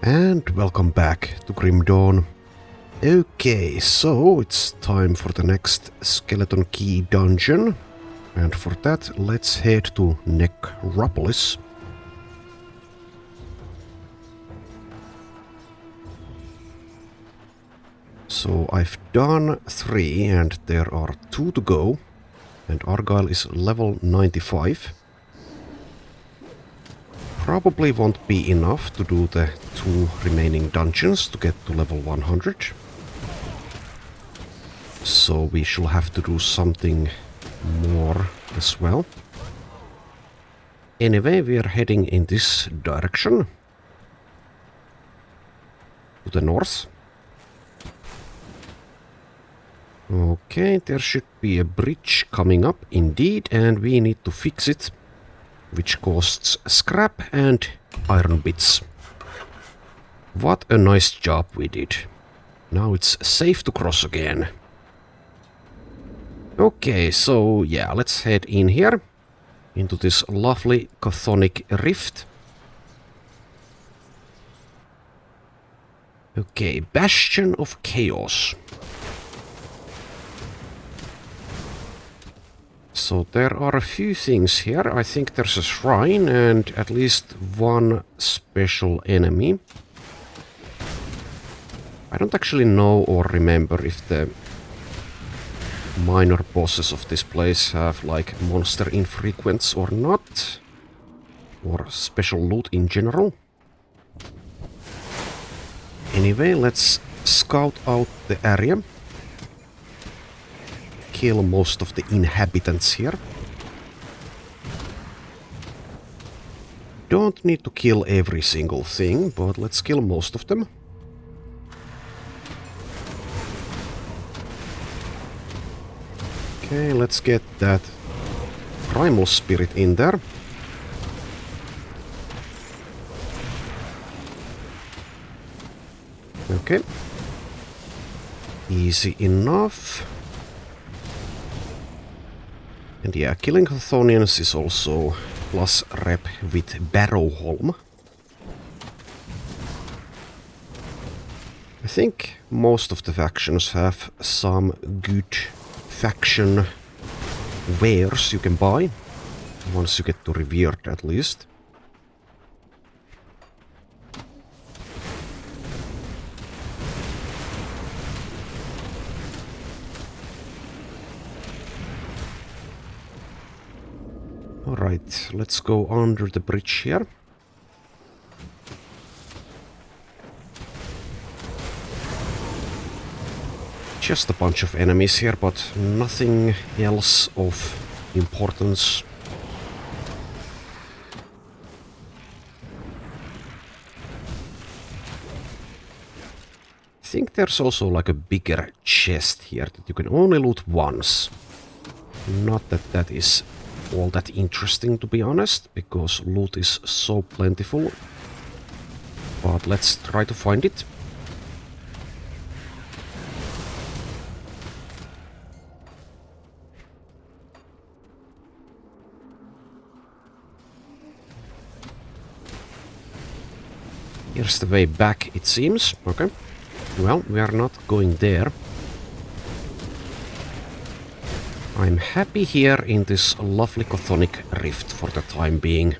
And welcome back to Grim Dawn. Okay, so it's time for the next skeleton key dungeon. And for that, let's head to Necropolis. So I've done 3 and there are 2 to go. And Argyle is level 95. Probably won't be enough to do the 2 remaining dungeons to get to level 100. So we shall have to do something more as well. Anyway, we are heading in this direction. To the north. Okay, there should be a bridge coming up indeed, and we need to fix it. Which costs scrap and iron bits. What a nice job we did. Now it's safe to cross again. Okay, so yeah, let's head in here. Into this lovely chthonic rift. Okay, Bastion of Chaos. So there are a few things here. I think there's a shrine and at least one special enemy. I don't actually know or remember if the minor bosses of this place have like monster infrequents or not. Or special loot in general. Anyway, let's scout out the area. Kill most of the inhabitants here. Don't need to kill every single thing, but let's kill most of them. Okay, let's get that primal spirit in there. Okay. Easy enough. And yeah, killing Chthonians is also plus rep with Barrowholm. I think most of the factions have some good faction wares you can buy. Once you get to Revered at least. Alright, let's go under the bridge here. Just a bunch of enemies here, but nothing else of importance. I think there's also like a bigger chest here that you can only loot once. Not that that is all that interesting, to be honest, because loot is so plentiful. But let's try to find it. Here's the way back, it seems. Okay. Well, we are not going there. I'm happy here in this lovely chthonic rift for the time being.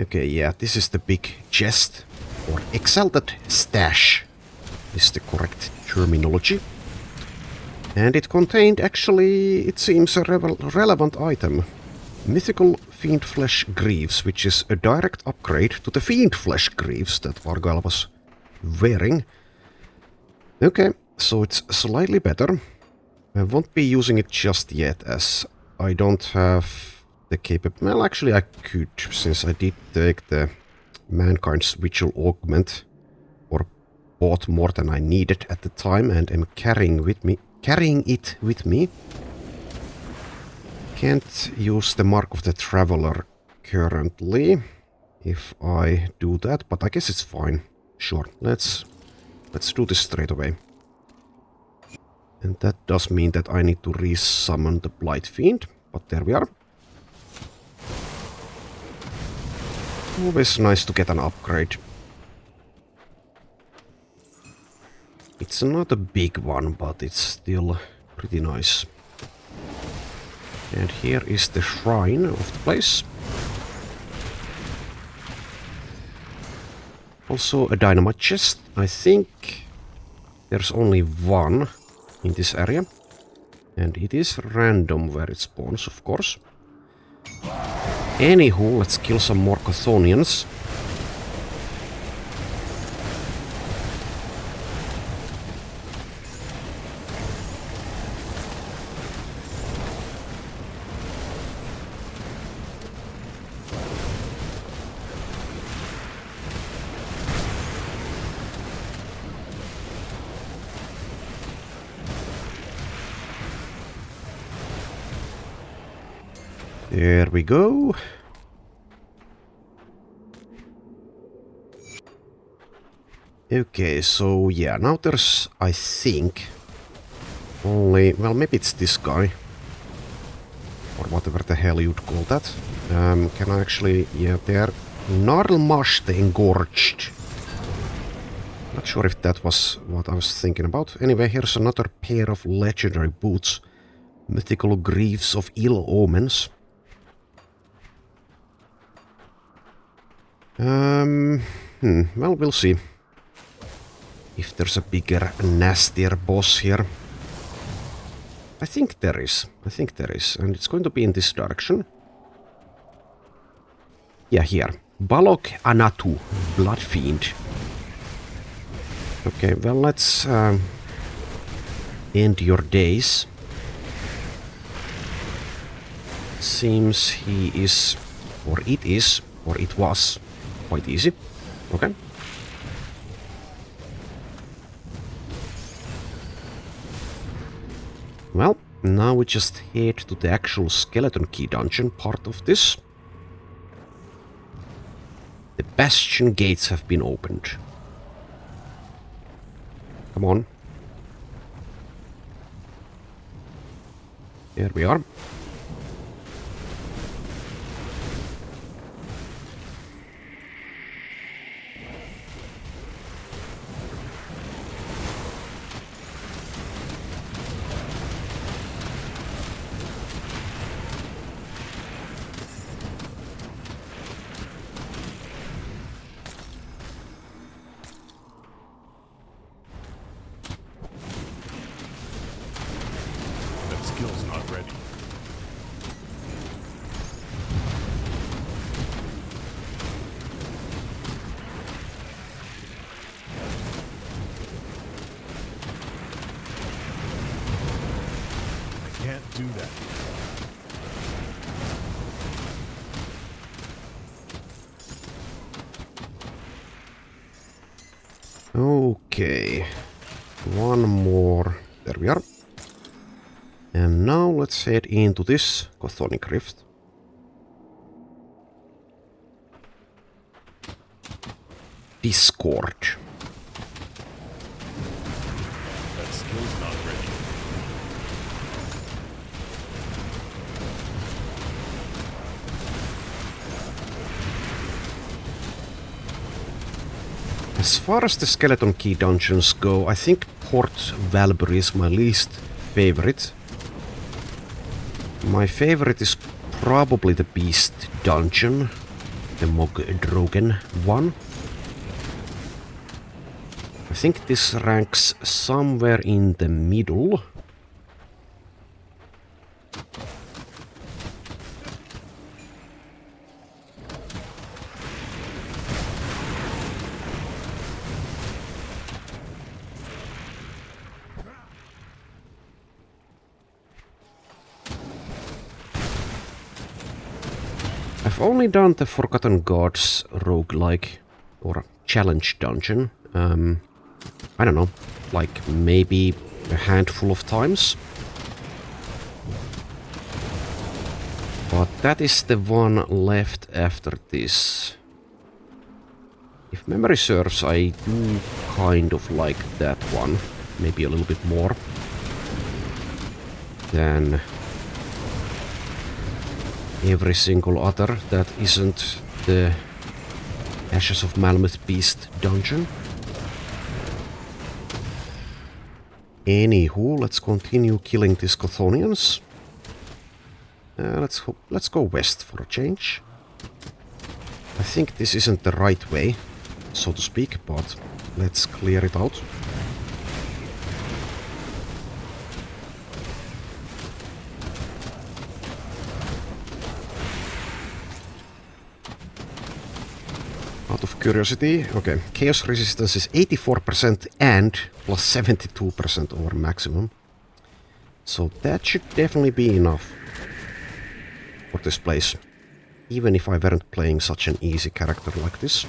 Okay, yeah, this is the big chest, or exalted stash is the correct terminology. And it contained, actually, it seems a relevant item. Mythical Fiend Flesh Greaves, which is a direct upgrade to the Fiend Flesh Greaves that Argyle was wearing. Okay, so it's slightly better. I won't be using it just yet, as I don't have the capability. Well, actually I could, since I did take the Mankind's Ritual Augment, or bought more than I needed at the time, and am carrying it with me. Can't use the Mark of the Traveler currently, if I do that, but I guess it's fine. Sure, let's do this straight away. And that does mean that I need to resummon the Blight Fiend, but there we are. Always nice to get an upgrade. It's not a big one, but it's still pretty nice. And here is the shrine of the place. Also a dynamite chest. I think there's only one in this area. And it is random where it spawns, of course. Anywho, let's kill some more Chthonians. There we go. Okay, so yeah, now there's, I think, only, well, maybe it's this guy. Or whatever the hell you'd call that. Can I actually, yeah, they're Gnarlmash the Engorged. Not sure if that was what I was thinking about. Anyway, here's another pair of legendary boots. Mythical Greaves of Ill Omens. Well, we'll see. If there's a bigger, nastier boss here. I think there is. And it's going to be in this direction. Yeah, here. Balok Anatu, Blood Fiend. Okay, well, let's end your days. Seems he is, or it is, or it was, quite easy. Okay. Well, now we just head to the actual skeleton key dungeon part of this. The Bastion gates have been opened. Come on. Here we are. Skill's not ready. I can't do that. Okay. One more. There we are. And now let's head into this Chthonic Rift. Discord. That skill's not ready. As far as the skeleton key dungeons go, I think Port Valbury is my least favorite. My favorite is probably the Beast dungeon, the Mogdrogen one. I think this ranks somewhere in the middle. I've only done the Forgotten Gods roguelike or challenge dungeon. I don't know, like maybe a handful of times. But that is the one left after this. If memory serves, I do kind of like that one. Maybe a little bit more than every single other that isn't the Ashes of Malmouth Beast dungeon. Anywho, let's continue killing these Chthonians. Let's go west for a change. I think this isn't the right way, so to speak, but let's clear it out. Out of curiosity, okay, chaos resistance is 84% and plus 72% over maximum. So that should definitely be enough for this place, even if I weren't playing such an easy character like this.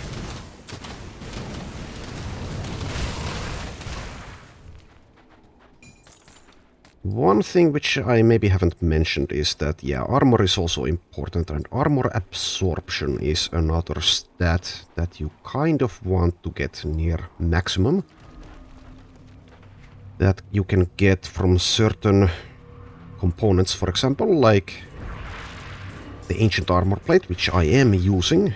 One thing which I maybe haven't mentioned is that, yeah, armor is also important, and armor absorption is another stat that you kind of want to get near maximum. That you can get from certain components, for example, like the ancient armor plate, which I am using.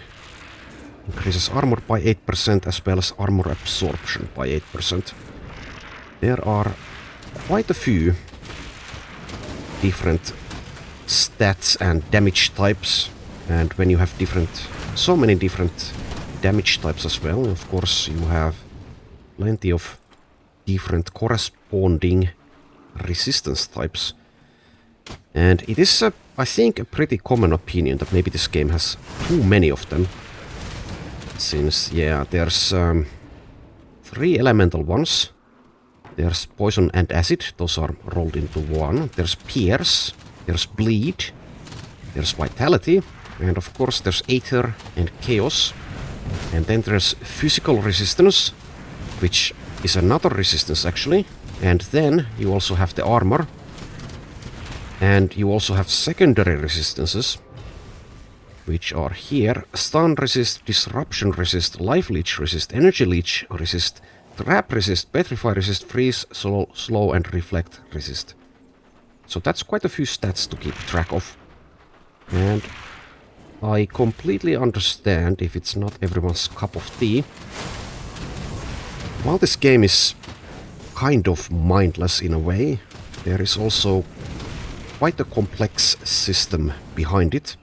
Increases armor by 8% as well as armor absorption by 8%. There are quite a few different stats and damage types, and when you have so many different damage types as well, of course you have plenty of different corresponding resistance types. And it is, I think, a pretty common opinion that maybe this game has too many of them. Since, yeah, there's 3 elemental ones. There's poison and acid, those are rolled into one. There's pierce, there's bleed, there's vitality, and of course there's aether and chaos. And then there's physical resistance, which is another resistance actually. And then you also have the armor. And you also have secondary resistances, which are here. Stun resist, disruption resist, life leech resist, energy leech resist, trap resist, petrify resist, freeze, slow and reflect resist. So that's quite a few stats to keep track of. And I completely understand if it's not everyone's cup of tea. While this game is kind of mindless in a way, there is also quite a complex system behind it.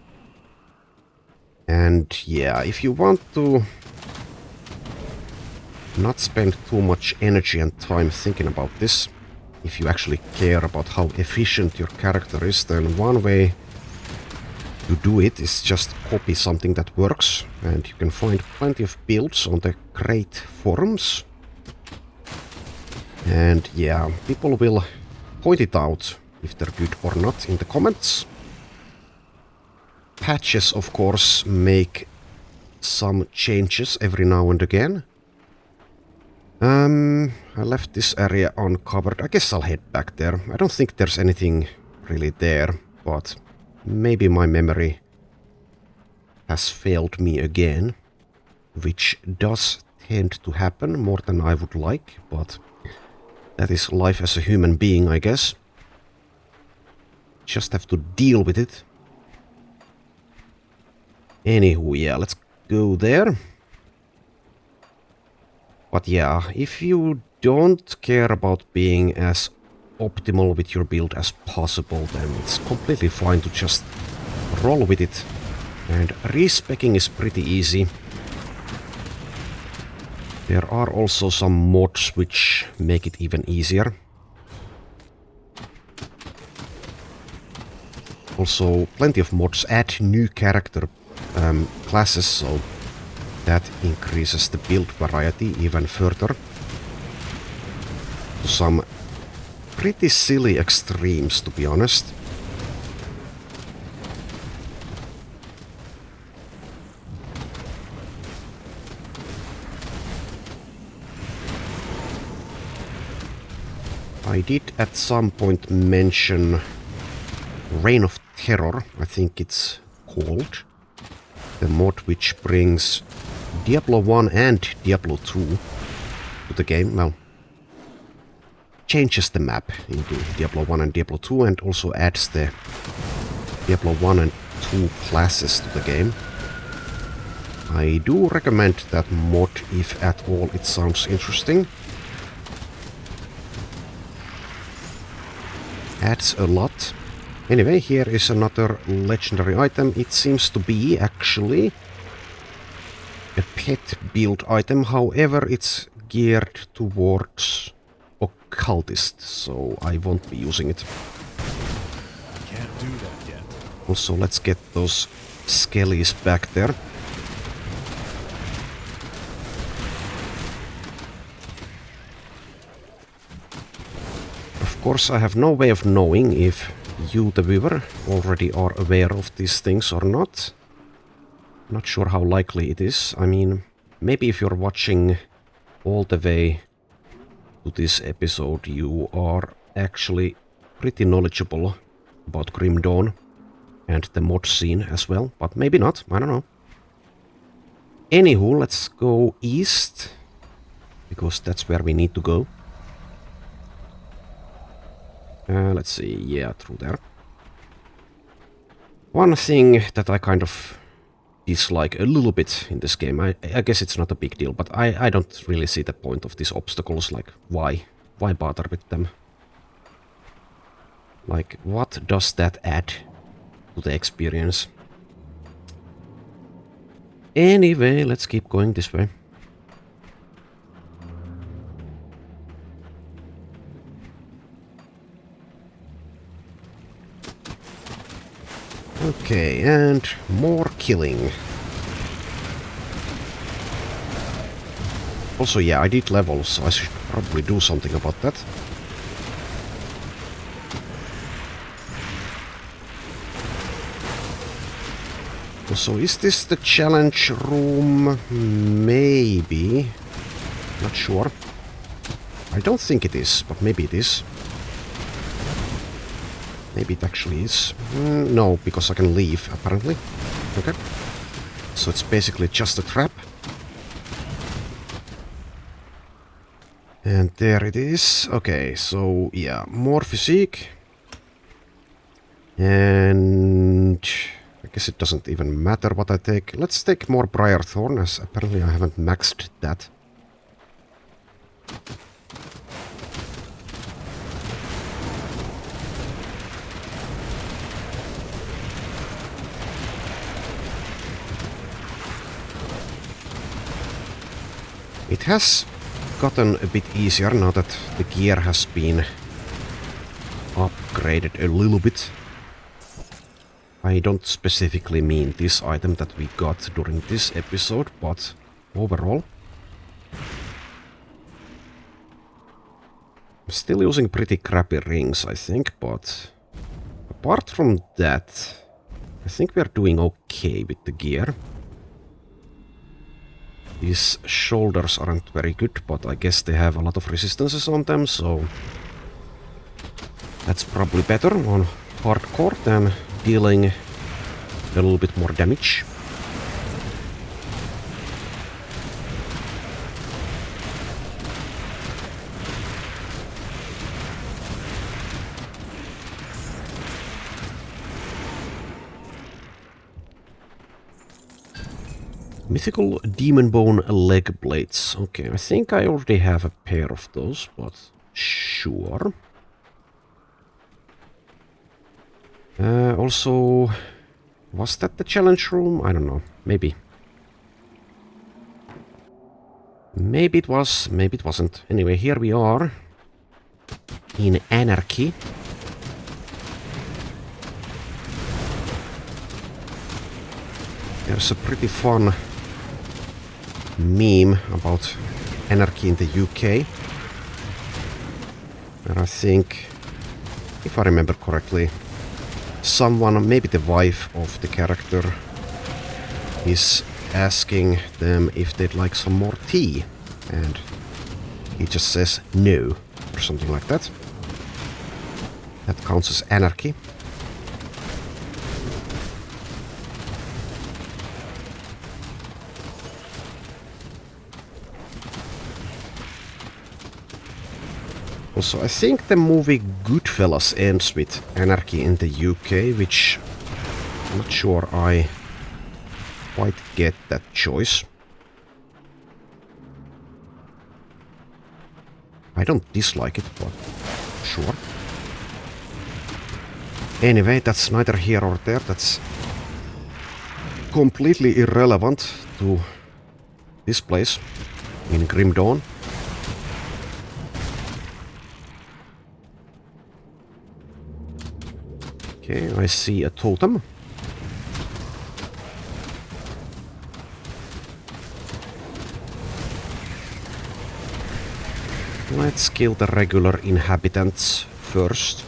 And yeah, if you want to not spend too much energy and time thinking about this, if you actually care about how efficient your character is, then one way to do it is just copy something that works, and you can find plenty of builds on the great forums. And yeah, people will point it out if they're good or not in the comments. Patches, of course, make some changes every now and again. I left this area uncovered. I guess I'll head back there. I don't think there's anything really there, but maybe my memory has failed me again, which does tend to happen more than I would like, but that is life as a human being, I guess. Just have to deal with it. Anywho, yeah, let's go there. But yeah, if you don't care about being as optimal with your build as possible, then it's completely fine to just roll with it. And respecking is pretty easy. There are also some mods which make it even easier. Also, plenty of mods add new character classes, so that increases the build variety even further to some pretty silly extremes, to be honest. I did at some point mention Reign of Terror, I think it's called. The mod which brings Diablo 1 and Diablo 2 to the game. Well, changes the map into Diablo 1 and Diablo 2 and also adds the Diablo 1 and 2 classes to the game. I do recommend that mod if at all it sounds interesting. Adds a lot. Anyway, here is another legendary item. It seems to be actually a pet build item, however it's geared towards occultists, so I won't be using it. Can't do that yet. Also, let's get those skellies back there. Of course, I have no way of knowing if you, the viewer, already are aware of these things or not. Not sure how likely it is. I mean, maybe if you're watching all the way to this episode, you are actually pretty knowledgeable about Grim Dawn and the mod scene as well, but maybe not, I don't know. Anywho, let's go east, because that's where we need to go. Let's see, yeah, through there. One thing that I kind of dislike a little bit in this game, I guess it's not a big deal, but I don't really see the point of these obstacles, like, why? Why bother with them? Like, what does that add to the experience? Anyway, let's keep going this way. Okay, and more killing. Also, yeah, I did levels, so I should probably do something about that. So, is this the challenge room? Maybe. Not sure. I don't think it is, but maybe it is. Maybe it actually is. No, because I can leave, apparently. Okay. So it's basically just a trap. And there it is. Okay, so yeah, more physique. And I guess it doesn't even matter what I take. Let's take more Briarthorn, as apparently I haven't maxed that. It has gotten a bit easier now that the gear has been upgraded a little bit. I don't specifically mean this item that we got during this episode, but overall. I'm still using pretty crappy rings, I think, but apart from that, I think we're doing okay with the gear. These shoulders aren't very good, but I guess they have a lot of resistances on them, so that's probably better on hardcore than dealing a little bit more damage. Mythical Demon Bone leg blades. Okay, I think I already have a pair of those, but sure. Also, was that the challenge room? I don't know. Maybe. Maybe it was, maybe it wasn't. Anyway, here we are in Anarchy. There's a pretty fun meme about anarchy in the UK. And I think, if I remember correctly, someone, maybe the wife of the character, is asking them if they'd like some more tea. And he just says no, or something like that. That counts as anarchy. Also, I think the movie Goodfellas ends with anarchy in the UK, which I'm not sure I quite get that choice. I don't dislike it, but sure. Anyway, that's neither here or there. That's completely irrelevant to this place in Grim Dawn. Okay, I see a totem. Let's kill the regular inhabitants first.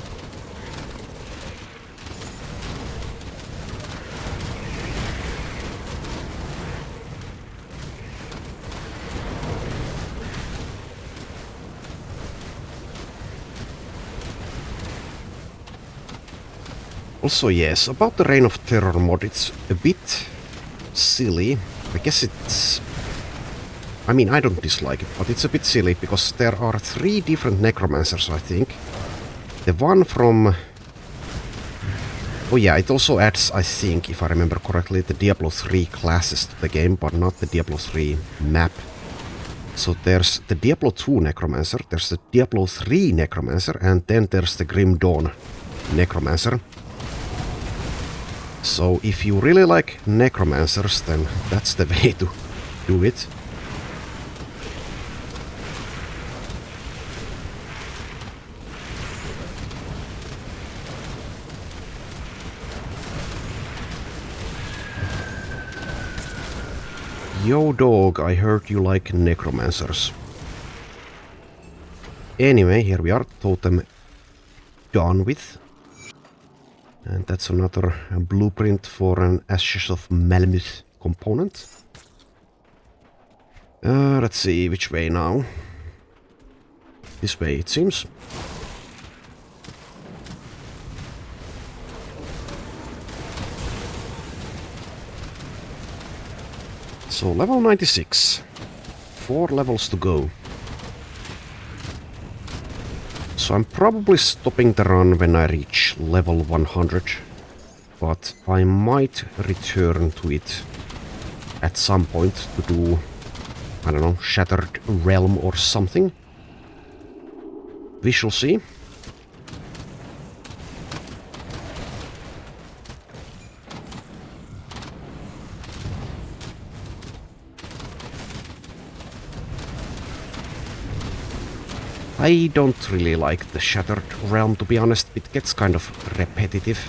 Also, yes, about the Reign of Terror mod, it's a bit silly. I guess it's... I mean, I don't dislike it, but it's a bit silly because there are 3 different necromancers, I think. The one from... Oh yeah, it also adds, I think, if I remember correctly, the Diablo 3 classes to the game, but not the Diablo 3 map. So there's the Diablo 2 necromancer, there's the Diablo 3 necromancer, and then there's the Grim Dawn necromancer. So if you really like necromancers, then that's the way to do it. Yo dog, I heard you like necromancers. Anyway, here we are, totem done with. And that's another blueprint for an Ashes of Malmuth component. Let's see, which way now? This way, it seems. So, level 96. 4 levels to go. So I'm probably stopping the run when I reach level 100, but I might return to it at some point to do, I don't know, Shattered Realm or something. We shall see. I don't really like the Shattered Realm, to be honest. It gets kind of repetitive.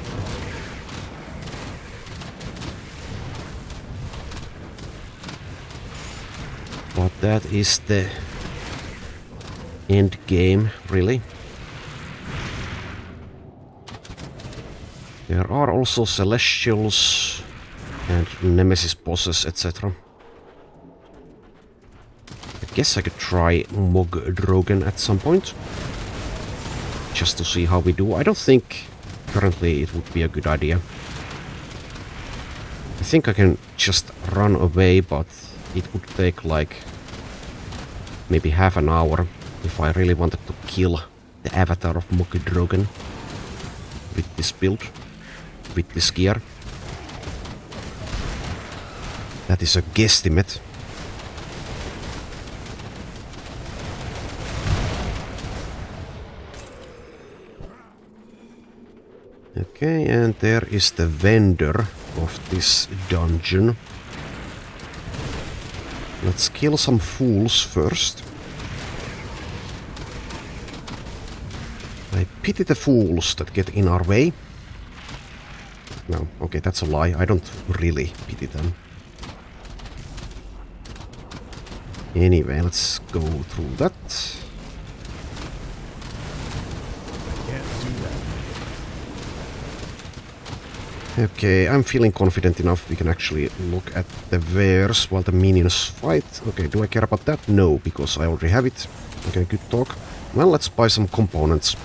But that is the end game, really. There are also Celestials and Nemesis bosses, etc. I guess I could try Mogdrogen at some point, just to see how we do. I don't think currently it would be a good idea. I think I can just run away, but it would take like maybe half an hour if I really wanted to kill the avatar of Mogdrogen with this build, with this gear. That is a guesstimate. Okay, and there is the vendor of this dungeon. Let's kill some fools first. I pity the fools that get in our way. No, okay, that's a lie. I don't really pity them. Anyway, let's go through that. Okay, I'm feeling confident enough we can actually look at the wares while the minions fight. Okay, do I care about that? No, because I already have it. Okay, good talk. Well, let's buy some components.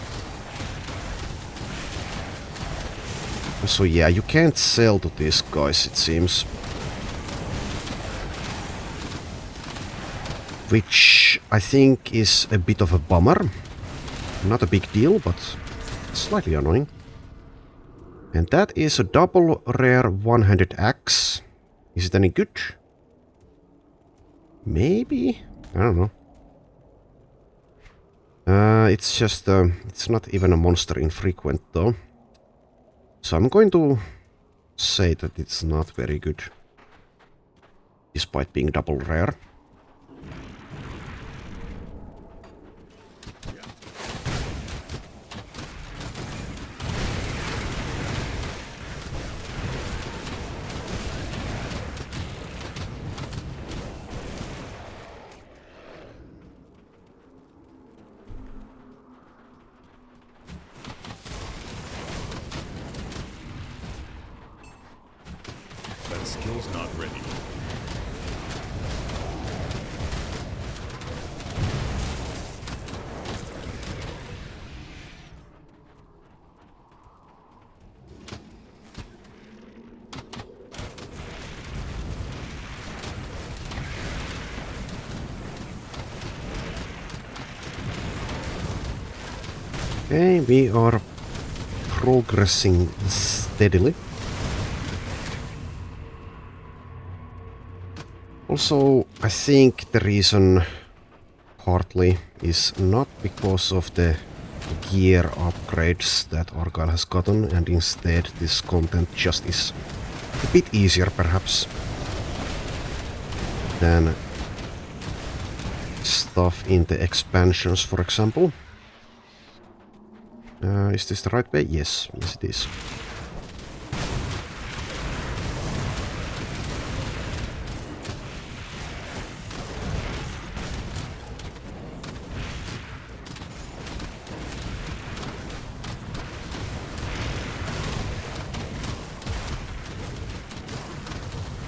So yeah, you can't sell to these guys, it seems. Which I think is a bit of a bummer. Not a big deal, but slightly annoying. And that is a double rare one-handed axe. Is it any good? Maybe? I don't know. It's just, it's not even a monster infrequent though. So I'm going to say that it's not very good. Despite being double rare. That skill's not ready. Okay, we are progressing steadily. Also, I think the reason partly is not because of the gear upgrades that Argyle has gotten, and instead this content just is a bit easier perhaps than stuff in the expansions, for example. Is this the right way? Yes, yes it is.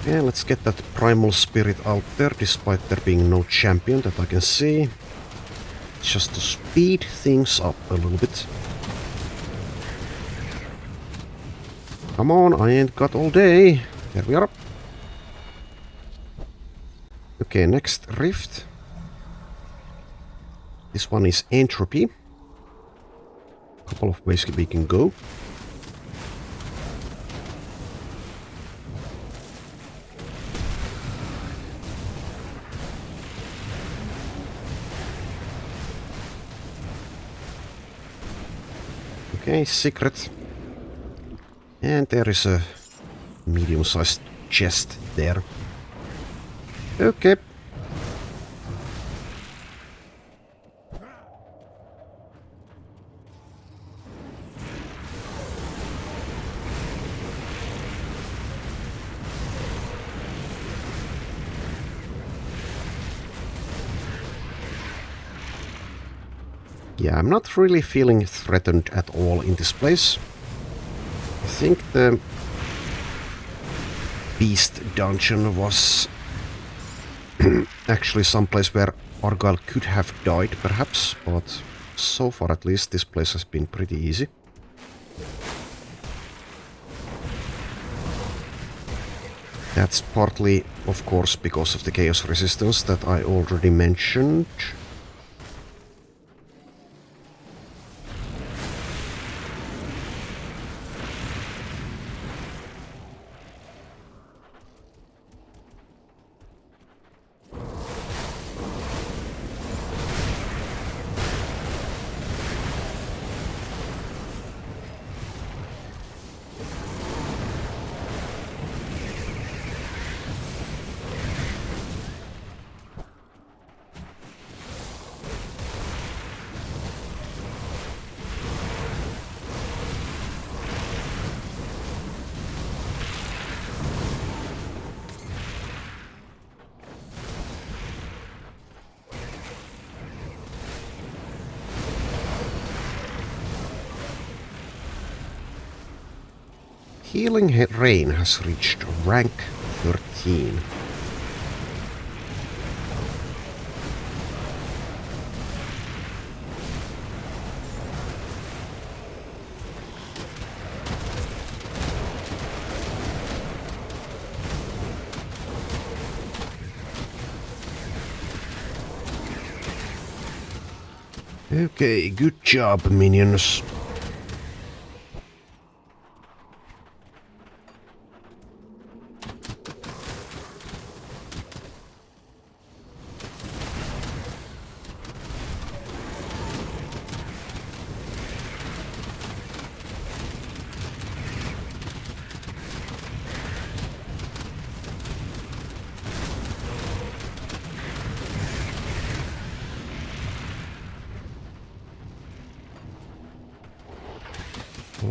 Yeah, let's get that primal spirit out there, despite there being no champion that I can see. Just to speed things up a little bit. Come on, I ain't got all day. There we are. Okay, next rift. This one is entropy. Couple of ways we can go. Okay, secret. And there is a medium-sized chest there. Okay. Yeah, I'm not really feeling threatened at all in this place. I think the Beast dungeon was actually someplace where Argyle could have died, perhaps, but so far at least this place has been pretty easy. That's partly, of course, because of the chaos resistance that I already mentioned. Healing Rain has reached rank 13. Okay, good job, minions.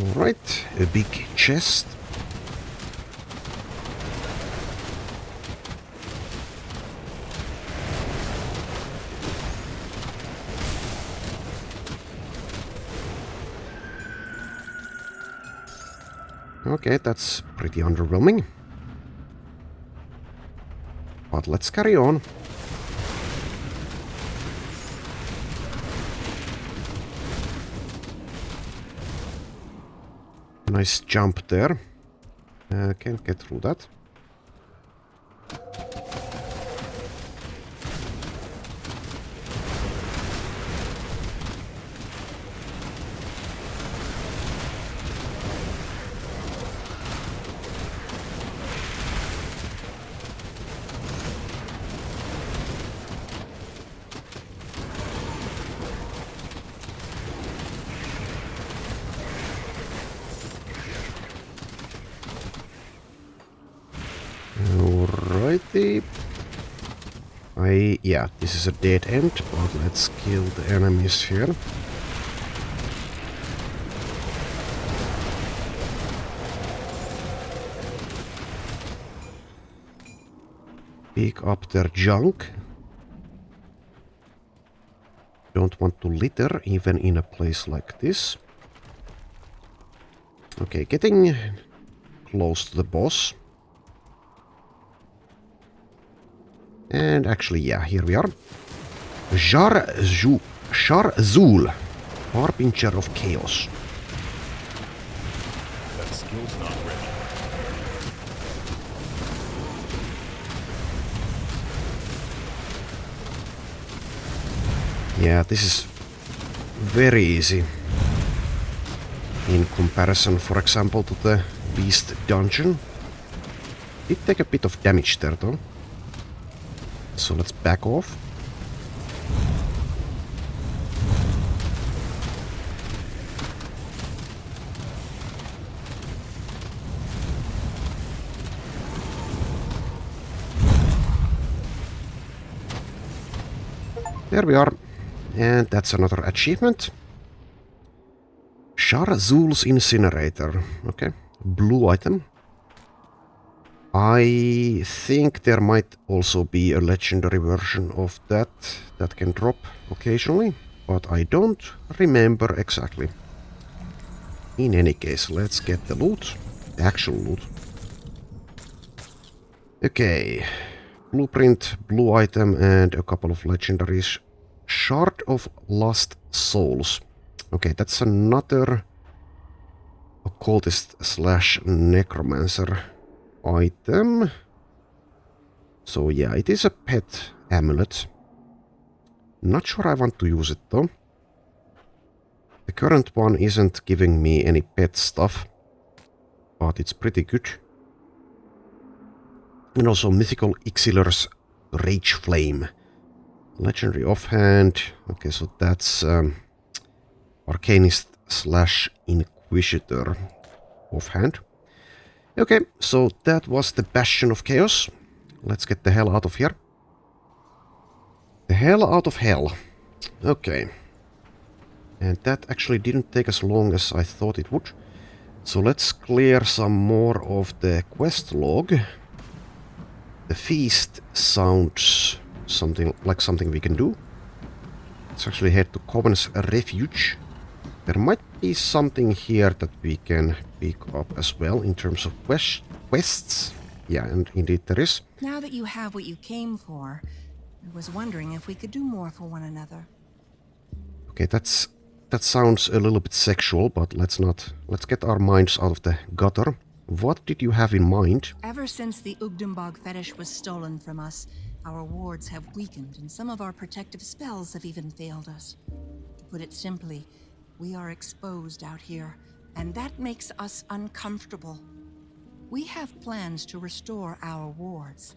Alright, a big chest. Okay, that's pretty underwhelming. But let's carry on. Nice jump there. Can't get through that. Alrighty. Yeah, this is a dead end, but let's kill the enemies here. Pick up their junk. Don't want to litter, even in a place like this. Okay, getting close to the boss. And actually, yeah, here we are. Sharzul, Harbinger of Chaos. That skill's not ready. Yeah, this is very easy. In comparison, for example, to the Beast Dungeon. Did take a bit of damage there, though. So let's back off. There we are. And that's another achievement. Sharzul's Incinerator. Okay. Blue item. I think there might also be a legendary version of that that can drop occasionally, but I don't remember exactly. In any case, let's get the loot, the actual loot. Okay, blueprint, blue item, and a couple of legendaries. Shard of Lost Souls. Okay, that's another occultist slash necromancer item. So yeah, it is a pet amulet. Not sure I want to use it though. The current one isn't giving me any pet stuff, but it's pretty good. And also Mythical Ixilur's Rage Flame. Legendary offhand. Okay, so that's Arcanist slash Inquisitor offhand. Okay, so that was the Bastion of Chaos. Let's get the hell out of here. The hell out of hell. Okay. And that actually didn't take as long as I thought it would. So let's clear some more of the quest log. The feast sounds something we can do. Let's actually head to Coven's Refuge. There might be something here that we can pick up as well in terms of quests. Yeah, and indeed there is. Now that you have what you came for, I was wondering if we could do more for one another. Okay, that sounds a little bit sexual, but let's get our minds out of the gutter. What did you have in mind? Ever since the Ugdenbog fetish was stolen from us, our wards have weakened and some of our protective spells have even failed us. To put it simply, we are exposed out here, and that makes us uncomfortable. We have plans to restore our wards,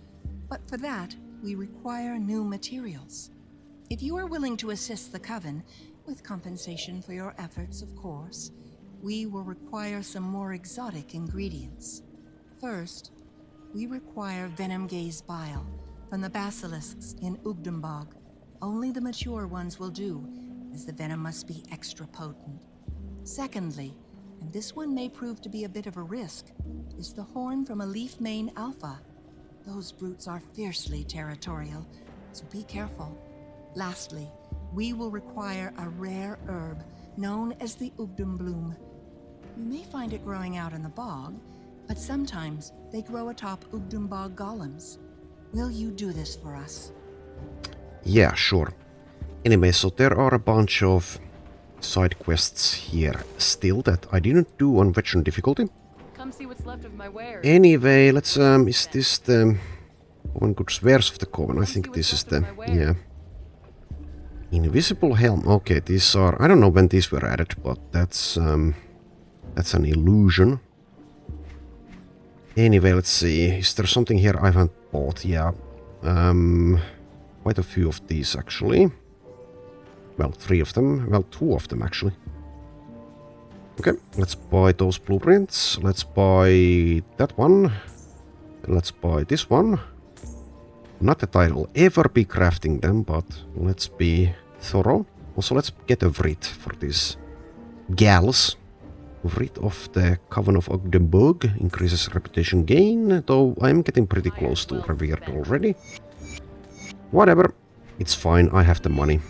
but for that, we require new materials. If you are willing to assist the Coven, with compensation for your efforts, of course, we will require some more exotic ingredients. First, we require Venom Gaze Bile from the basilisks in Ugdenbog. Only the mature ones will do, as the venom must be extra potent. Secondly, and this one may prove to be a bit of a risk, is the horn from a leaf mane alpha. Those brutes are fiercely territorial, so be careful. Lastly, we will require a rare herb known as the Ugdum bloom. You may find it growing out in the bog, but sometimes they grow atop Ugdum bog golems. Will you do this for us? Yeah, sure. Anyway, so there are a bunch of side quests here still that I didn't do on veteran difficulty. Come see what's left of my wares. Anyway, let's is this the one good wares of the coven? I think this is the yeah. Invisible helm. Okay, these are I don't know when these were added, but that's an illusion. Anyway, let's see. Is there something here I haven't bought? Yeah. Quite a few of these actually. Well, 3 of them. Well, 2 of them actually. Okay, let's buy those blueprints. Let's buy that one. Let's buy this one. Not that I'll ever be crafting them, but let's be thorough. Also, let's get a Vrit for these gals. Vrit of the Coven of Ogdenburg increases reputation gain, though I'm getting pretty close to revered already. Whatever, it's fine, I have the money.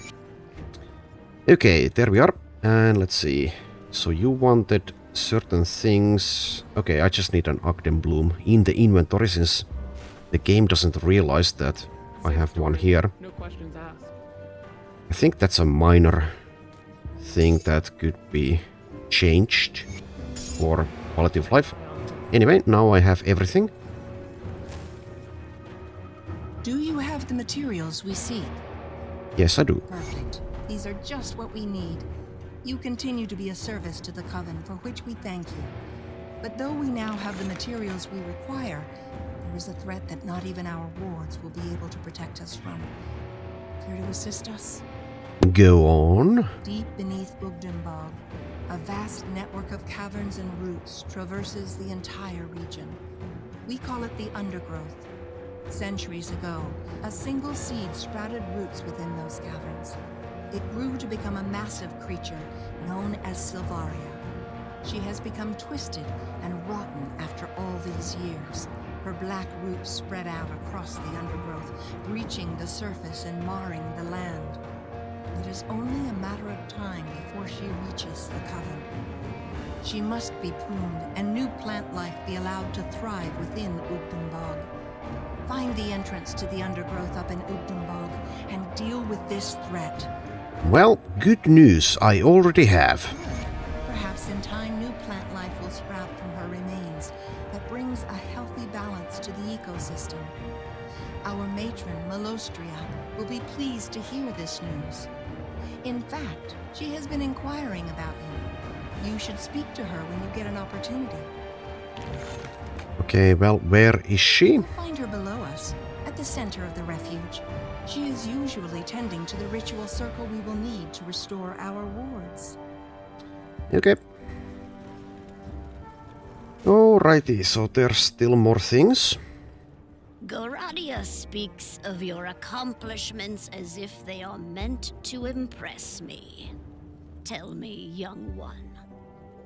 Okay, there we are. And let's see. So you wanted certain things. Okay, I just need an Ogden bloom in the inventory since the game doesn't realize that I have one here. No questions asked. I think that's a minor thing that could be changed for quality of life. Anyway, now I have everything. Do you have the materials we seek? Yes, I do. Perfect. These are just what we need. You continue to be a service to the Coven, for which we thank you. But though we now have the materials we require, there is a threat that not even our wards will be able to protect us from. Care to assist us? Go on. Deep beneath Ugdenbog, a vast network of caverns and roots traverses the entire region. We call it the Undergrowth. Centuries ago, a single seed sprouted roots within those caverns. It grew to become a massive creature known as Silvaria. She has become twisted and rotten after all these years. Her black roots spread out across the undergrowth, breaching the surface and marring the land. It is only a matter of time before she reaches the Coven. She must be pruned and new plant life be allowed to thrive within Ugdenbog. Find the entrance to the undergrowth up in Ugdenbog and deal with this threat. Well, good news, I already have. Perhaps in time new plant life will sprout from her remains that brings a healthy balance to the ecosystem. Our matron, Malostria, will be pleased to hear this news. In fact, she has been inquiring about you. You should speak to her when you get an opportunity. Okay, well, where is she? You'll find her below us, at the center of the refuge. She is usually tending to the ritual circle we will need to restore our wards. Okay. Alrighty, so there's still more things. Goradia speaks of your accomplishments as if they are meant to impress me. Tell me, young one,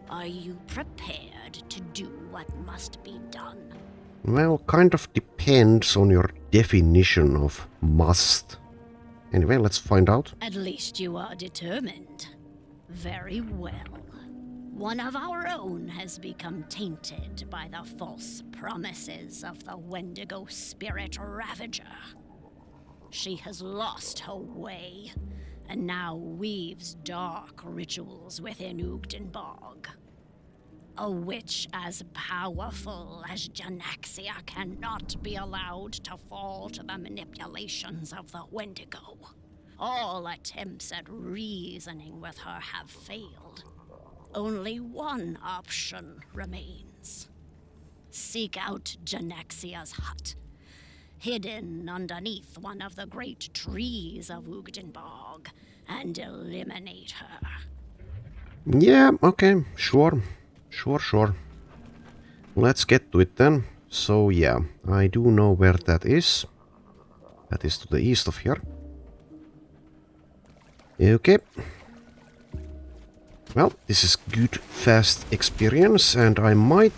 are you prepared to do what must be done? Well, kind of depends on your definition of must. Anyway, let's find out. At least you are determined. Very well. One of our own has become tainted by the false promises of the Wendigo spirit Ravager. She has lost her way, and now weaves dark rituals within Ugdenbog. A witch as powerful as Janaxia cannot be allowed to fall to the manipulations of the Wendigo. All attempts at reasoning with her have failed. Only one option remains. Seek out Janaxia's hut, hidden underneath one of the great trees of Ugdenbog, and eliminate her. Yeah, okay, sure. Sure. Let's get to it then. So yeah, I do know where that is. That is to the east of here. Okay. Well, this is good, fast experience, and I might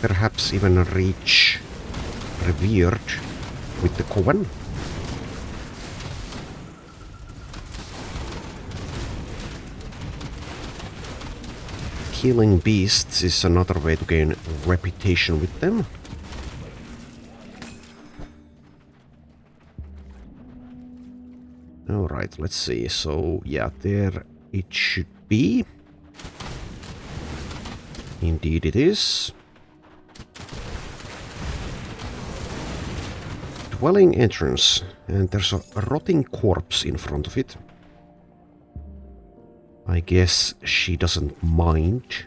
perhaps even reach Revered with the Coven. Killing beasts is another way to gain reputation with them. Alright, let's see. So, yeah, there it should be. Indeed it is. Dwelling entrance. And there's a rotting corpse in front of it. I guess she doesn't mind.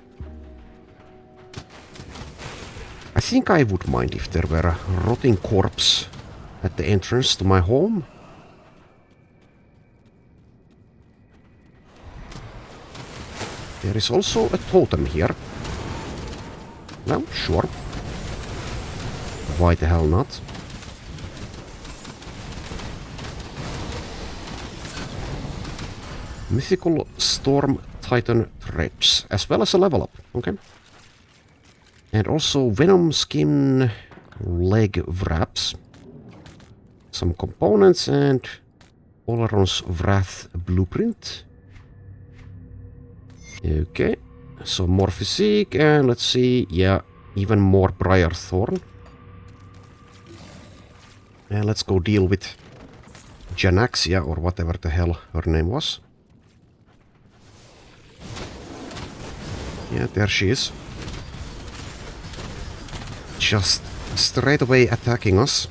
I think I would mind if there were a rotting corpse at the entrance to my home. There is also a totem here. Well, sure. Why the hell not? Mythical Storm Titan threads, as well as a level up. Okay. And also Venom Skin leg wraps. Some components and Olaron's Wrath blueprint. Okay. So more physique and let's see, yeah, even more Briar Thorn. And let's go deal with Janaxia or whatever the hell her name was. Yeah, there she is. Just straight away attacking us.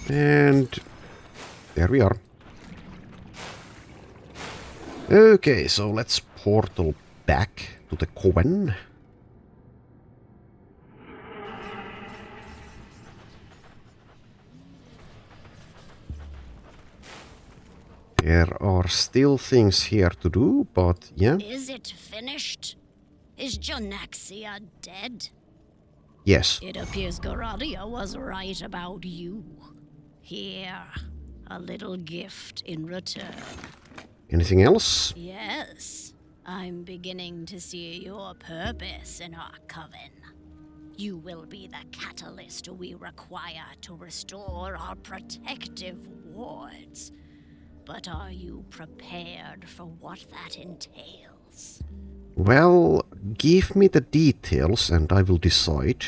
And there we are. Okay, so let's portal back to the Coven. There are still things here to do, but yeah. Is it finished? Is Janaxia dead? Yes. It appears Garadia was right about you. Here, a little gift in return. Anything else? Yes, I'm beginning to see your purpose in our coven. You will be the catalyst we require to restore our protective wards. But are you prepared for what that entails? Well, give me the details and I will decide.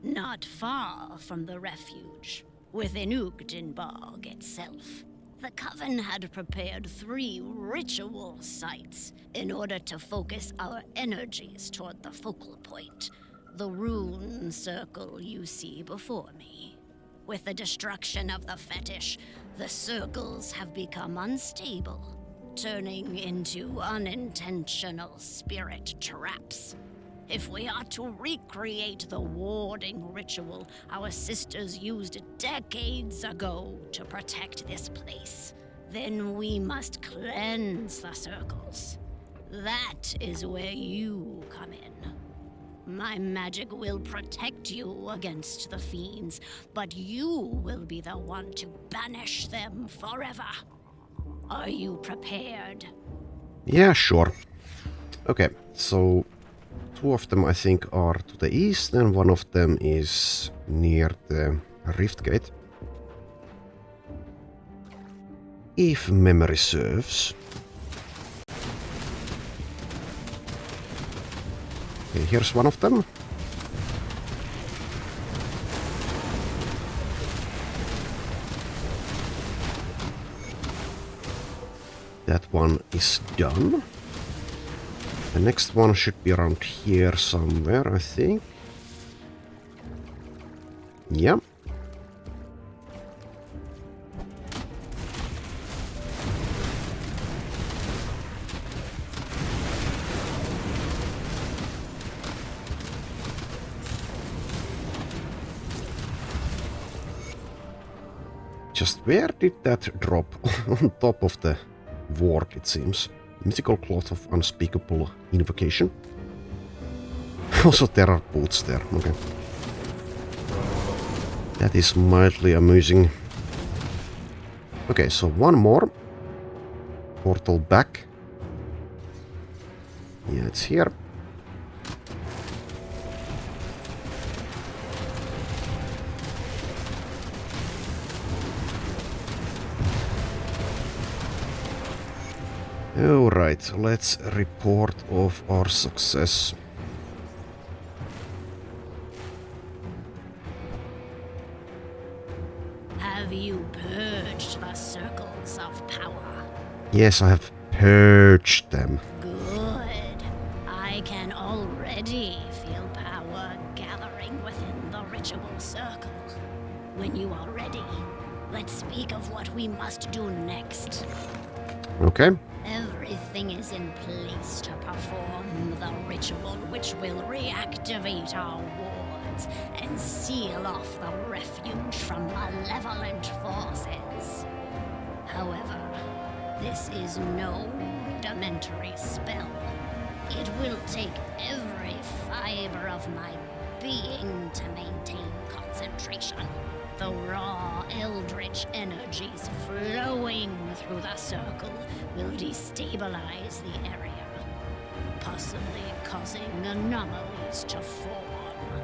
Not far from the refuge, within Ugdenborg itself, the Coven had prepared 3 ritual sites in order to focus our energies toward the focal point, the rune circle you see before me. With the destruction of the fetish, the circles have become unstable, turning into unintentional spirit traps. If we are to recreate the warding ritual our sisters used decades ago to protect this place, then we must cleanse the circles. That is where you come in. My magic will protect you against the fiends, but you will be the one to banish them forever. Are you prepared? Yeah, sure. Okay, so 2 of them I think are to the east and 1 of them is near the Rift Gate. If memory serves. Okay, here's 1 of them. That one is done. The next one should be around here somewhere, I think. Yeah. Just where did that drop? On top of the ward, it seems. Mythical Cloth of Unspeakable Invocation. Also, there are boots there. Okay. That is mildly amusing. Okay, so one more. Portal back. Yeah, it's here. Alright, let's report of our success. Have you purged the circles of power? Yes, I have purged them. Good. I can already feel power gathering within the ritual circle. When you are ready, let's speak of what we must do next. Okay. Everything is in place to perform the ritual which will reactivate our wards and seal off the refuge from malevolent forces. However, this is no rudimentary spell. It will take every fiber of my being to maintain concentration. The raw eldritch energies flowing through the circle will destabilize the area, possibly causing anomalies to form.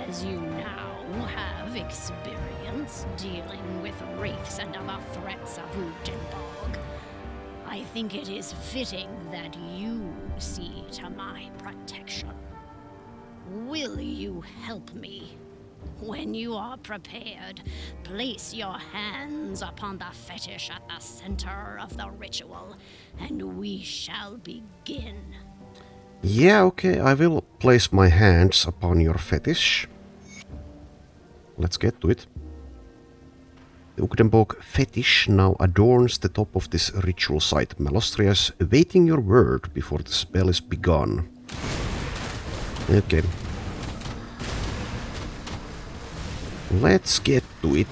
As you now have experience dealing with wraiths and other threats of Utenborg, I think it is fitting that you see to my protection. Will you help me? When you are prepared, place your hands upon the fetish at the center of the ritual, and we shall begin. Yeah, okay, I will place my hands upon your fetish. Let's get to it. The Utenborg fetish now adorns the top of this ritual site. Malostria is awaiting your word before the spell is begun. Okay. Let's get to it.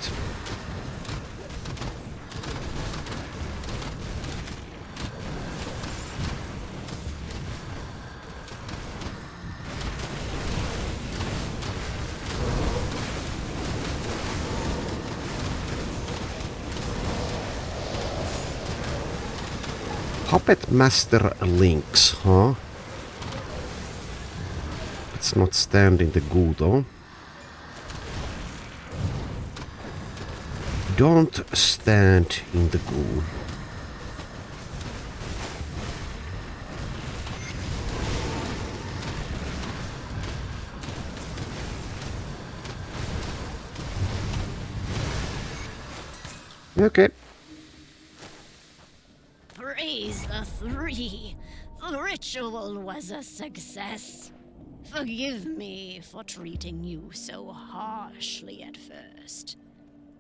Puppet Master Links, huh? Let's not stand in the goo though. Don't stand in the goo. Okay. Praise the three. The ritual was a success. Forgive me for treating you so harshly at first.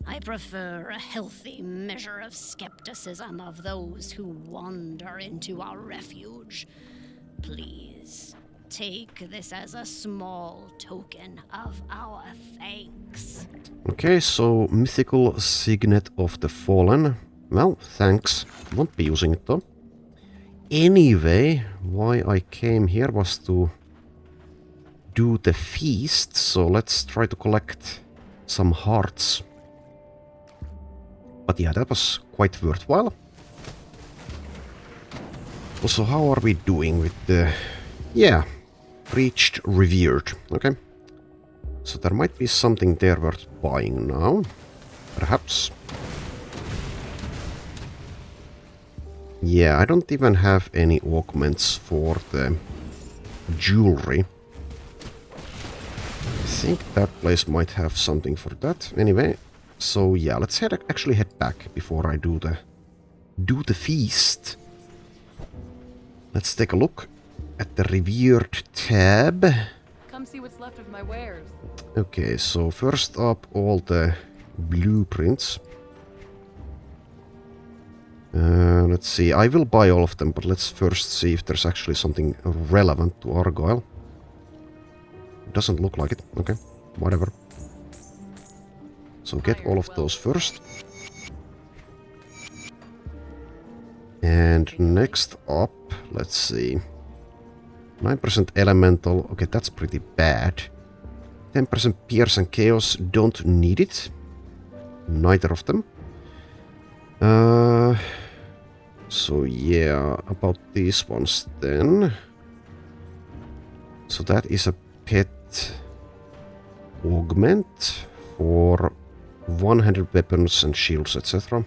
I prefer a healthy measure of skepticism of those who wander into our refuge. Please, take this as a small token of our thanks. Okay, so mythical signet of the fallen. Well, thanks. Won't be using it though. Anyway, why I came here was to do the feast, so let's try to collect some hearts. But yeah, that was quite worthwhile. Also, how are we doing with the... Yeah, reached revered. Okay. So there might be something there worth buying now. Perhaps. Yeah, I don't even have any augments for the jewelry. I think that place might have something for that. Anyway, so yeah, let's actually head back before I do the feast. Let's take a look at the revered tab. Come see what's left of my wares. Okay, so first up, all the blueprints. Let's see, I will buy all of them, but let's first see if there's actually something relevant to Argyle. Doesn't look like it. Okay, whatever. So get all of those first. And next up, let's see. 9% elemental. Okay, that's pretty bad. 10% pierce and chaos. Don't need it. Neither of them. So yeah, about these ones then. So that is a pet augment for one-handed weapons and shields, etc.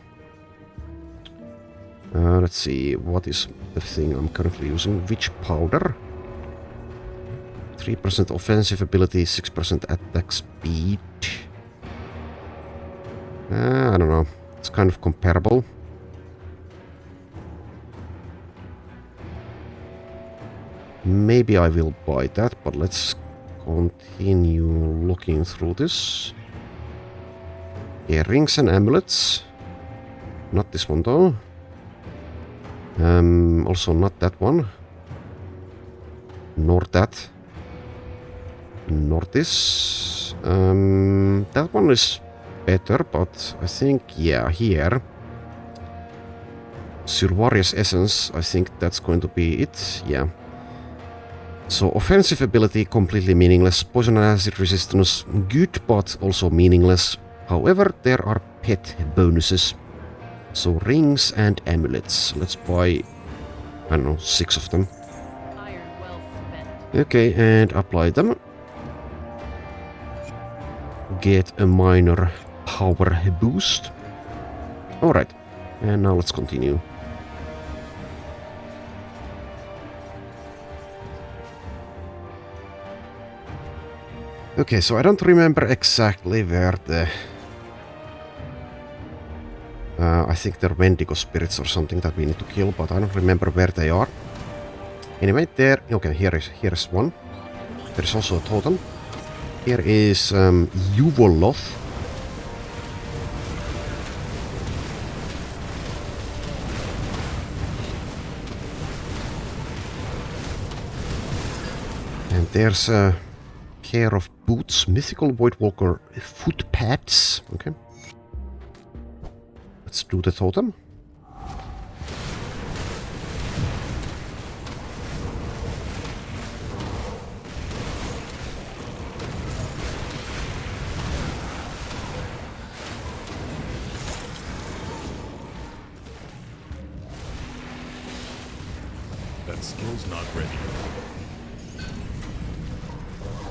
Let's see, what is the thing I'm currently using? Witch powder. 3% offensive ability, 6% attack speed. I don't know. It's kind of comparable. Maybe I will buy that, but let's continue looking through this. Yeah, rings and amulets. Not this one though. Also not that one. Nor that. Nor this. That one is better, but I think, yeah, here. Survarious Essence, I think that's going to be it, yeah. So offensive ability completely meaningless, poison and acid resistance good but also meaningless. However, there are pet bonuses. So rings and amulets. Let's buy, I don't know, 6 of them. Iron well spent. Okay, and apply them. Get a minor power boost. Alright, and now let's continue. Okay, so I don't remember exactly where the... I think they're Wendigo spirits or something that we need to kill, but I don't remember where they are. Anyway, there... Okay, here is one. There's also a totem. Here is Yuvoloth. And there's a pair of boots, mythical Voidwalker foot pads. Okay. Let's do the totem. That skill's not ready.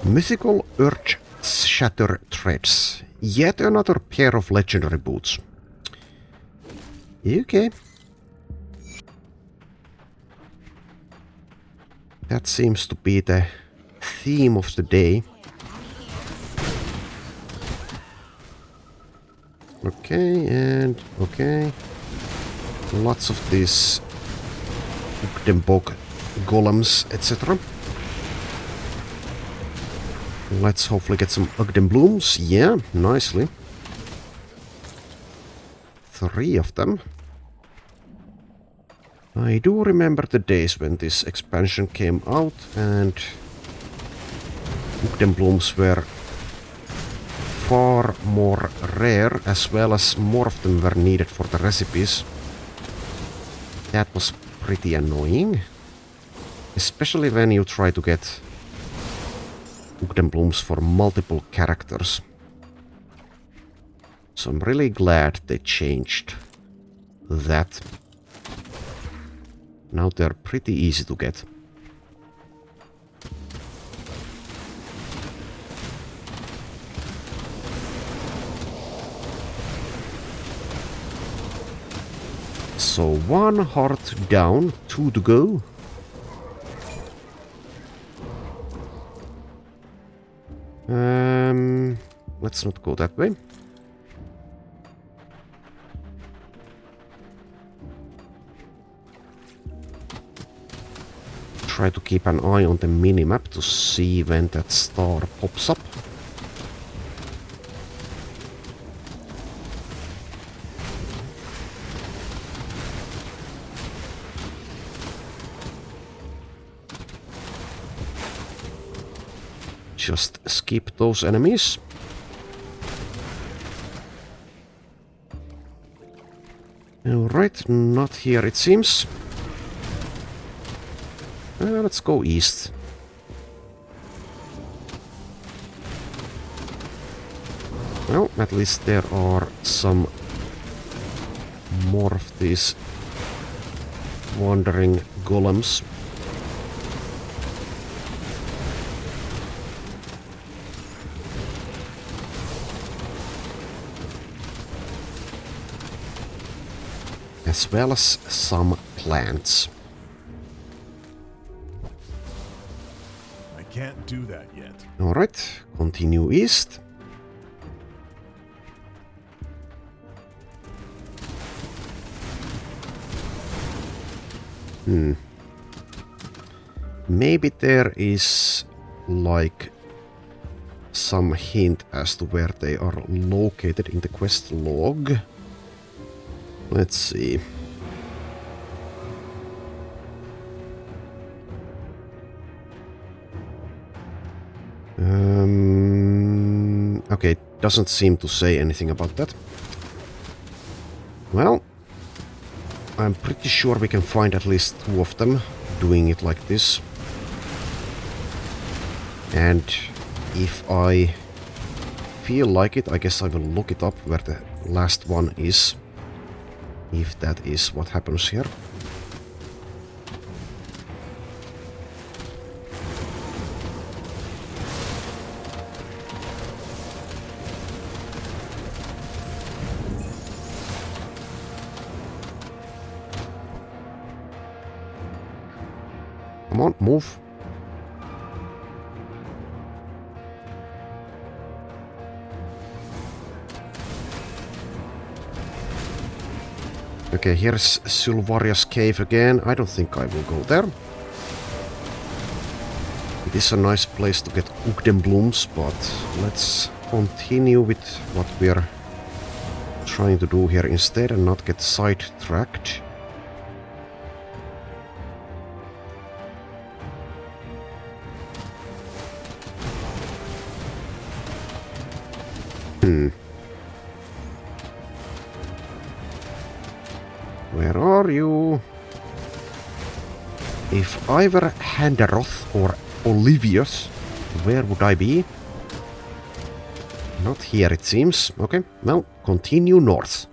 Mythical Earth Shatter Threads. Yet another pair of legendary boots. Okay. That seems to be the theme of the day. Okay, and okay. Lots of these Ugdenbog golems, etc. Let's hopefully get some Ugden blooms. Yeah, nicely. 3 of them. I do remember the days when this expansion came out and Ugden blooms were far more rare, as well as more of them were needed for the recipes. That was pretty annoying. Especially when you try to get Ugden blooms for multiple characters. So I'm really glad they changed that. Now they're pretty easy to get. So 1 heart down, 2 to go. Let's not go that way. Try to keep an eye on the minimap to see when that star pops up. Just skip those enemies. Alright, not here it seems. Let's go east. Well, at least there are some more of these wandering golems. As well as some plants. I can't do that yet. Alright, continue east. Maybe there is like some hint as to where they are located in the quest log. Let's see. Okay, it doesn't seem to say anything about that. Well, I'm pretty sure we can find at least 2 of them doing it like this. And if I feel like it, I guess I will look it up where the last one is. If that is what happens here. Come on, move. Okay, here's Sylvaria's cave again. I don't think I will go there. It is a nice place to get Ugden blooms, but let's continue with what we're trying to do here instead and not get sidetracked. Where are you? If I were Handaroth or Olivius, where would I be? Not here, it seems. Okay, well, continue north.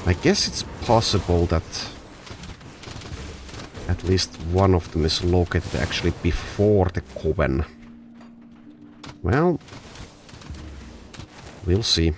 I guess it's possible that at least one of them is located actually before the Coven. Well, we'll see.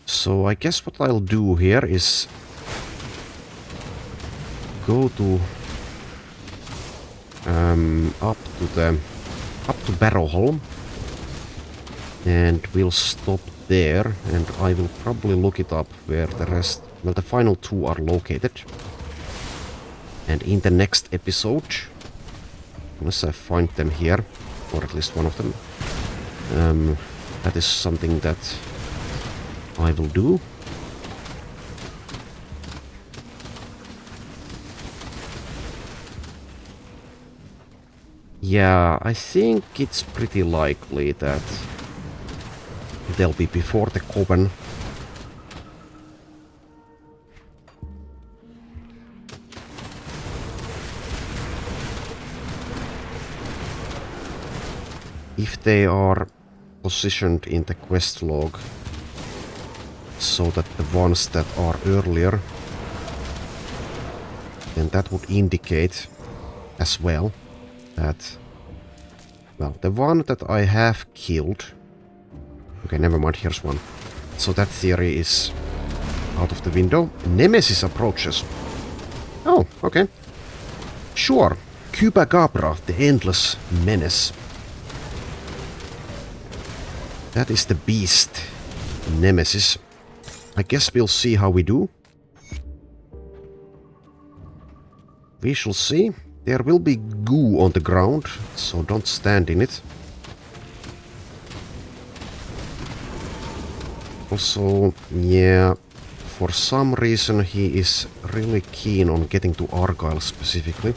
So I guess what I'll do here is go to up to Barrowholm, and we'll stop there, and I will probably look it up where the final 2 are located. And in the next episode, unless I find them here, or at least one of them, that is something that I will do. Yeah, I think it's pretty likely that they'll be before the Coven. If they are positioned in the quest log, so that the ones that are earlier, then that would indicate as well that, well, the one that I have killed... Okay, never mind, here's one. So that theory is out of the window. Nemesis approaches. Oh, okay. Sure. Kubagabra, the Endless Menace. That is the beast Nemesis. I guess we'll see how we do. We shall see. There will be goo on the ground, so don't stand in it. Also, yeah, for some reason he is really keen on getting to Argyle specifically.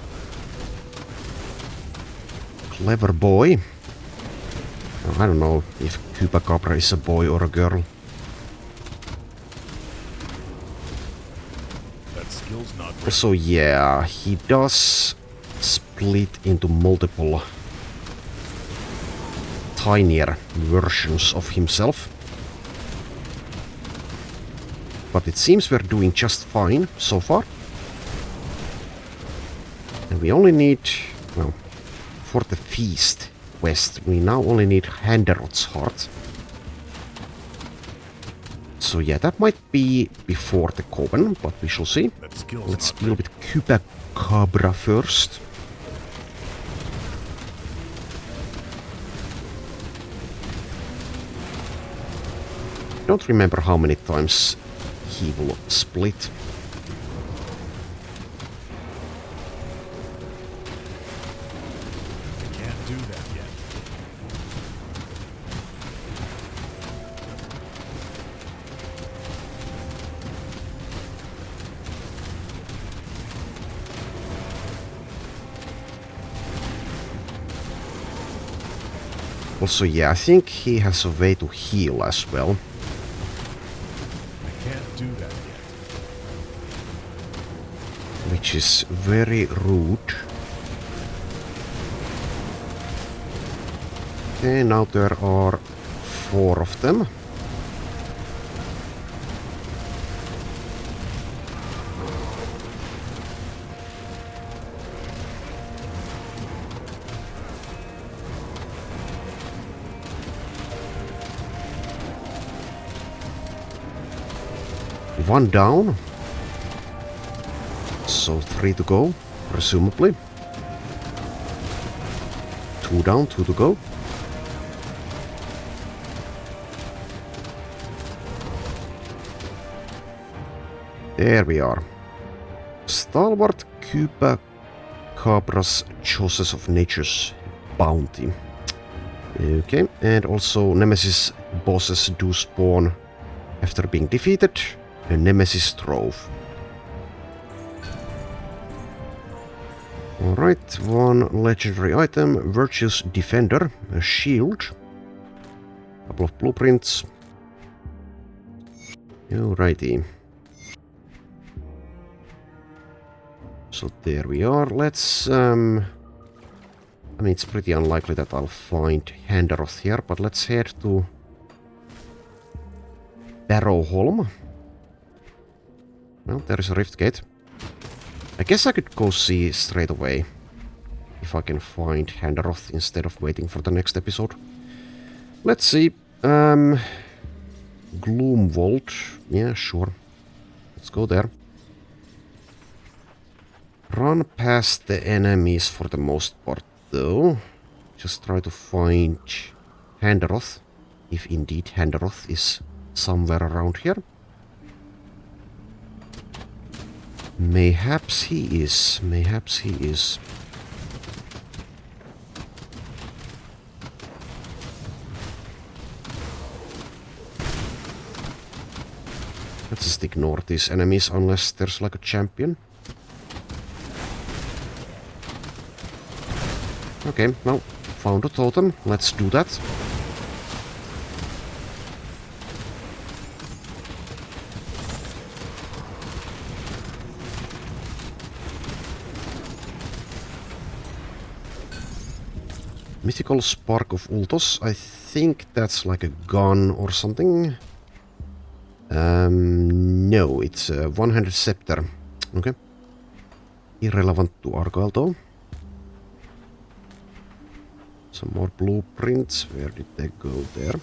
Clever boy. I don't know if Chupacabra is a boy or a girl. That skill's not ready. Also, yeah, he does split into multiple tinier versions of himself. But it seems we're doing just fine so far. And we only need, well, for the feast quest, we now only need Handerot's heart. So yeah, that might be before the Coven, but we shall see. That skill's Let's not deal ready. with Chupacabra first. Don't remember how many times he will split. I can't do that yet. Also, yeah, I think he has a way to heal as well. I can't do that yet. Which is very rude. Okay, now there are 4 of them. One down. So 3 to go, presumably. 2 down, 2 to go. There we are. Stalwart Chupacabra's choices of nature's bounty. Okay, and also Nemesis bosses do spawn after being defeated. A Nemesis Trove. Alright, 1 legendary item, Virtuous Defender, a shield. Couple of blueprints. Alrighty. So there we are. Let's I mean, it's pretty unlikely that I'll find Handeroth here, but let's head to Barrowholm. Well, there is a rift gate. I guess I could go see straight away if I can find Handeroth instead of waiting for the next episode. Let's see. Gloomvault. Yeah, sure. Let's go there. Run past the enemies for the most part, though. Just try to find Handeroth, if indeed Handeroth is somewhere around here. Mayhaps he is. Mayhaps he is. Let's just ignore these enemies unless there's like a champion. Okay, well, found a totem. Let's do that. Mythical Spark of Ultos. I think that's like a gun or something. No, it's a one-handed scepter. Okay. Irrelevant to Argyle though. Some more blueprints. Where did they go? There.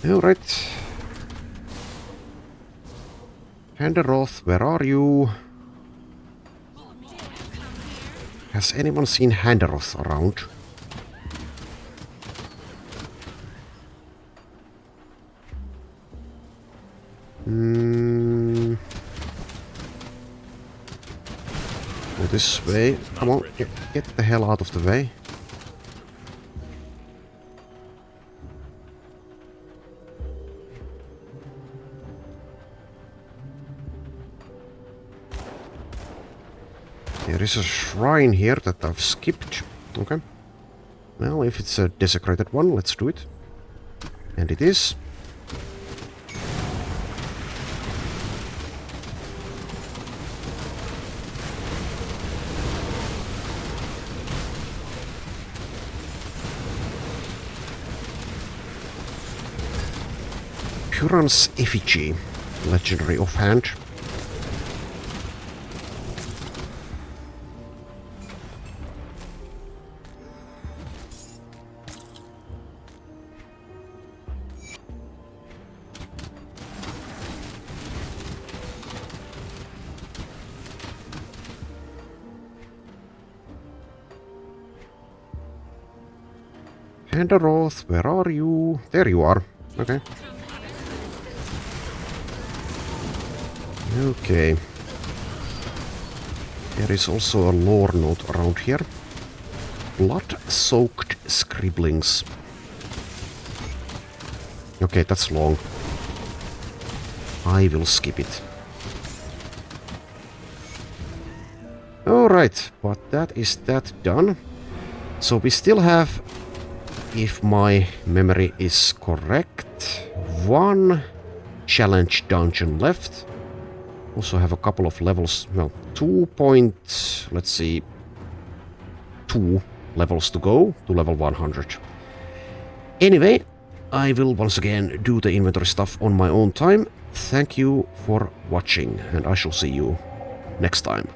Alright. Handeroth, where are you? Has anyone seen Handeroth around? Go this way. Come on, get the hell out of the way. There is a shrine here that I've skipped. Okay. Well, if it's a desecrated one, let's do it. And it is. Huron's Effigy, legendary offhand. Pandaroth, where are you? There you are. Okay. Okay. There is also a lore note around here. Blood-soaked scribblings. Okay, that's long. I will skip it. Alright, but that is that done. So we still have, if my memory is correct, one challenge dungeon left. Also have a couple of levels, well, 2 levels to go to level 100. Anyway, I will once again do the inventory stuff on my own time. Thank you for watching, and I shall see you next time.